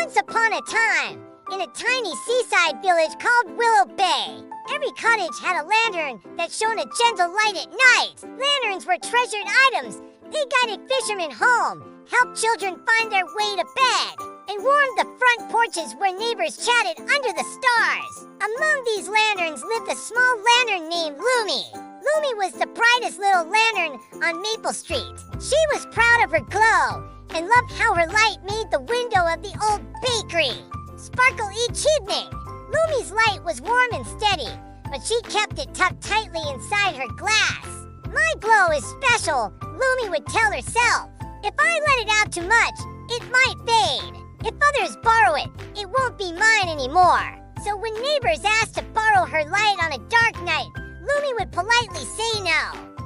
Once upon a time, in a tiny seaside village called Willow Bay, every cottage had a lantern that shone a gentle light at night. Lanterns were treasured items. They guided fishermen home, helped children find their way to bed, and warmed the front porches where neighbors chatted under the stars. Among these lanterns lived a small lantern named Lumi. Lumi was the brightest little lantern on Maple Street. She was proud of her glow and loved how her light made the window of the old bakery sparkle each evening. Lumi's light was warm and steady, but she kept it tucked tightly inside her glass. "My glow is special," Lumi would tell herself. "If I let it out too much, it might fade. If others borrow it, it won't be mine anymore." So when neighbors asked to borrow her light on a dark night, Lumi would politely say no.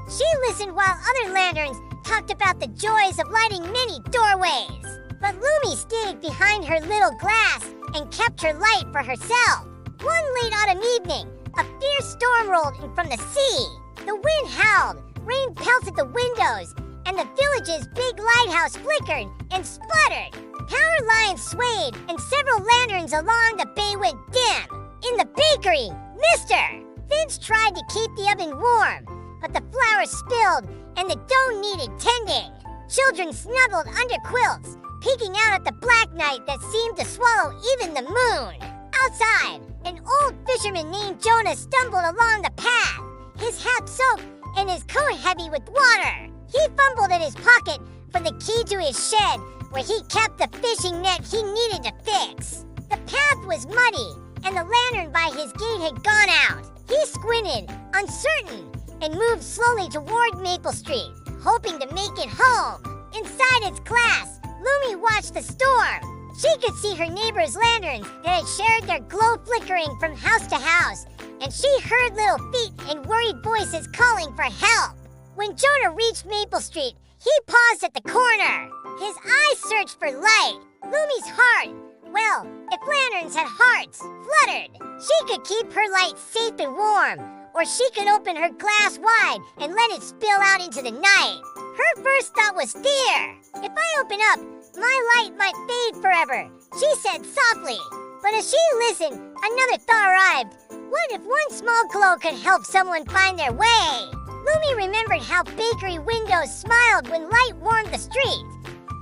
She listened while other lanterns talked about the joys of lighting many doorways. But Lumi stayed behind her little glass and kept her light for herself. One late autumn evening, a fierce storm rolled in from the sea. The wind howled, rain pelted the windows, and the village's big lighthouse flickered and sputtered. Power lines swayed, and several lanterns along the bay went dim. In the bakery, Mr. Finch tried to keep the oven warm, but the flour spilled and the dough needed tending. Children snuggled under quilts, peeking out at the black night that seemed to swallow even the moon. Outside, an old fisherman named Jonah stumbled along the path, his hat soaked and his coat heavy with water. He fumbled in his pocket for the key to his shed, where he kept the fishing net he needed to fix. The path was muddy, and the lantern by his gate had gone out. He squinted, uncertain, and moved slowly toward Maple Street, hoping to make it home. Inside its glass, Lumi watched the storm. She could see her neighbors' lanterns that had shared their glow flickering from house to house, and she heard little feet and worried voices calling for help. When Jonah reached Maple Street, he paused at the corner. His eyes searched for light. Lumi's heart, well, if lanterns had hearts, fluttered. She could keep her light safe and warm, or she could open her glass wide and let it spill out into the night. Her first thought was fear. "If I open up, my light might fade forever," she said softly. But as she listened, another thought arrived. What if one small glow could help someone find their way? Lumi remembered how bakery windows smiled when light warmed the street,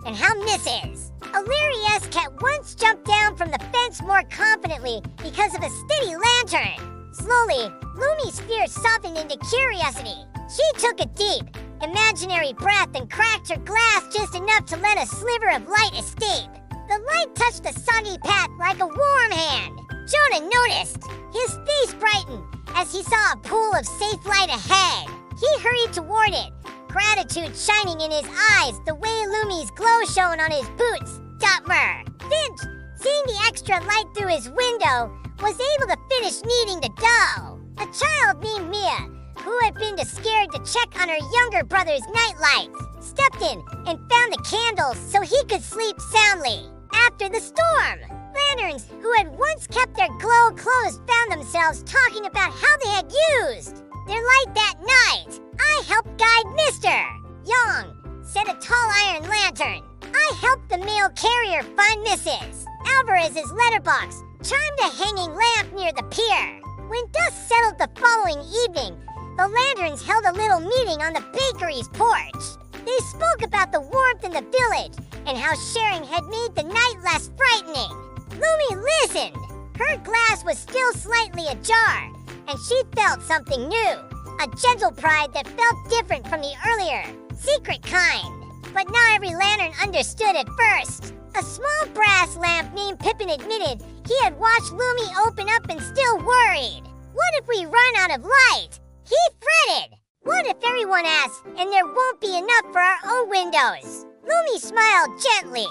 and how Mrs. O'Leary's cat once jumped down from the fence more confidently because of a steady lantern. Slowly, Lumi's fear softened into curiosity. She took a deep, imaginary breath and cracked her glass just enough to let a sliver of light escape. The light touched the soggy path like a warm hand. Jonah noticed. His face brightened as he saw a pool of safe light ahead. He hurried toward it, gratitude shining in his eyes the way Lumi's glow shone on his boots. Dutmer. Finch, seeing the extra light through his window, was able to finish kneading the dough. A child named Mia, who had been too scared to check on her younger brother's nightlights, stepped in and found the candles so he could sleep soundly. After the storm, lanterns who had once kept their glow closed found themselves talking about how they had used their light that night. "I helped guide Mr. Young," said a tall iron lantern. "I helped the mail carrier find Mrs. Alvarez's letterbox," chimed a hanging lamp near the pier. When dusk settled the following evening, the lanterns held a little meeting on the bakery's porch. They spoke about the warmth in the village and how sharing had made the night less frightening. Lumi listened. Her glass was still slightly ajar, and she felt something new, a gentle pride that felt different from the earlier, secret kind. But not every lantern understood at first. A small brass lamp named Pippin admitted he had watched Lumi open up and still worried. "What if we run out of light?" He fretted. "What if everyone asks and there won't be enough for our own windows?" Lumi smiled gently.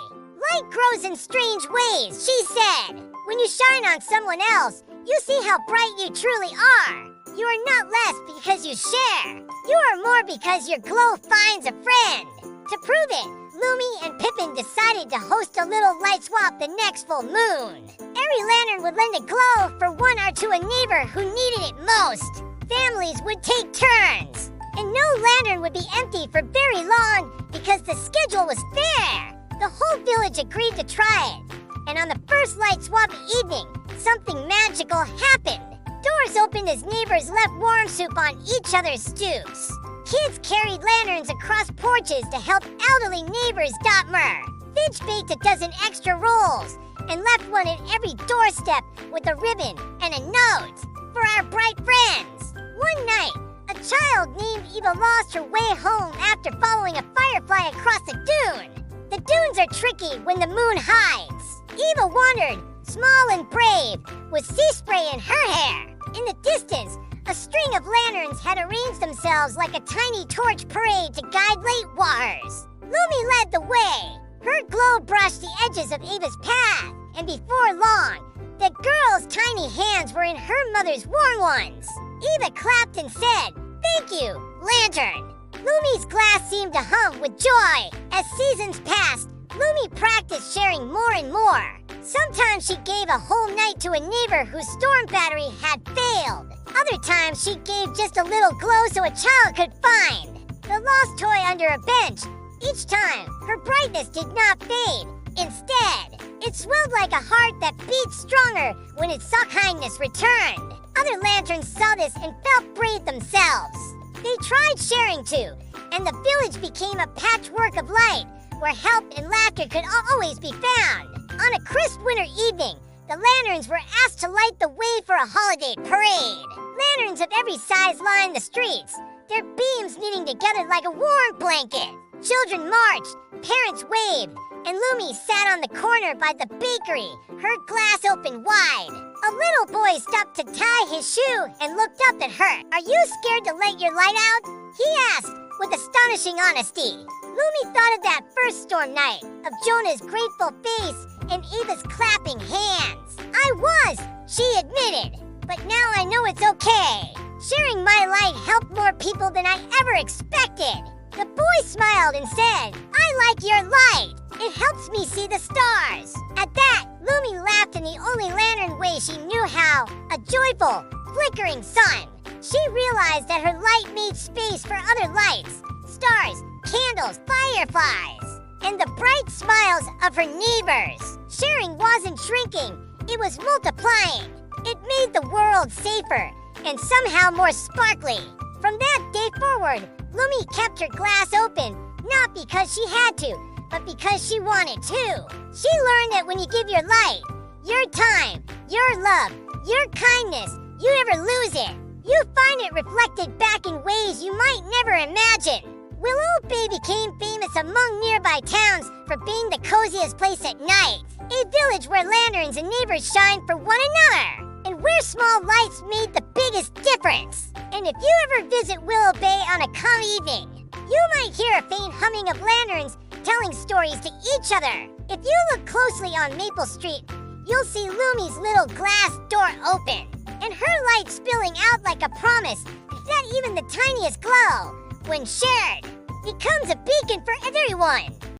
"Light grows in strange ways," she said. "When you shine on someone else, you see how bright you truly are. You are not less because you share. You are more because your glow finds a friend." To prove it, Lumi and Pippin decided to host a little light swap the next full moon. Every lantern would lend a glow for one or to a neighbor who needed it most. Families would take turns, and no lantern would be empty for very long because the schedule was fair. The whole village agreed to try it. And on the first light swap evening, something magical happened. Doors opened as neighbors left warm soup on each other's stoops. Kids carried lanterns across porches to help elderly neighbors dot myrrh. Finch baked a dozen extra rolls and left one at every doorstep with a ribbon and a note for our bright friends. One night, a child named Eva lost her way home after following a firefly across a dune. The dunes are tricky when the moon hides. Eva wandered, small and brave, with sea spray in her hair. In the distance, a string of lanterns had arranged themselves like a tiny torch parade to guide late walkers. Lumi led the way. Her glow brushed the edges of Eva's path, and before long, the girl's tiny hands were in her mother's warm ones. Eva clapped and said, "Thank you, Lantern." Lumi's glass seemed to hum with joy. As seasons passed, Lumi practiced sharing more and more. Sometimes she gave a whole night to a neighbor whose storm battery had failed. Other times she gave just a little glow so a child could find the lost toy under a bench. Each time, her brightness did not fade. Instead, it swelled like a heart that beat stronger when it saw kindness returned. Other lanterns saw this and felt brave themselves. They tried sharing too, and the village became a patchwork of light where help and laughter could always be found. On a crisp winter evening, the lanterns were asked to light the way for a holiday parade. Lanterns of every size lined the streets, their beams knitting together like a warm blanket. Children marched, parents waved, and Lumi sat on the corner by the bakery, her glass open wide. A little boy stopped to tie his shoe and looked up at her. "Are you scared to let your light out?" he asked with astonishing honesty. Lumi thought of that first storm night, of Jonah's grateful face and Eva's clapping hands. "I was," she admitted, "but now I know it's okay. Sharing my light helped more people than I ever expected." The boy smiled and said, "I like your light. It helps me see the stars." At that, Lumi laughed in the only lantern way she knew how, a joyful, flickering sun. She realized that her light made space for other lights, stars, candles, fireflies, and the bright smiles of her neighbors. Sharing wasn't shrinking, it was multiplying. It made the world safer and somehow more sparkly. From that day forward, Lumi kept her glass open, not because she had to, but because she wanted to. She learned that when you give your light, your time, your love, your kindness, you never lose it. You find it reflected back in ways you might never imagine. Willow Bay became famous among nearby towns for being the coziest place at night. A village where lanterns and neighbors shine for one another, and where small lights made the biggest difference. And if you ever visit Willow Bay on a calm evening, you might hear a faint humming of lanterns telling stories to each other. If you look closely on Maple Street, you'll see Lumi's little glass door open, and her light spilling out like a promise that even the tiniest glow, when shared, becomes a beacon for everyone.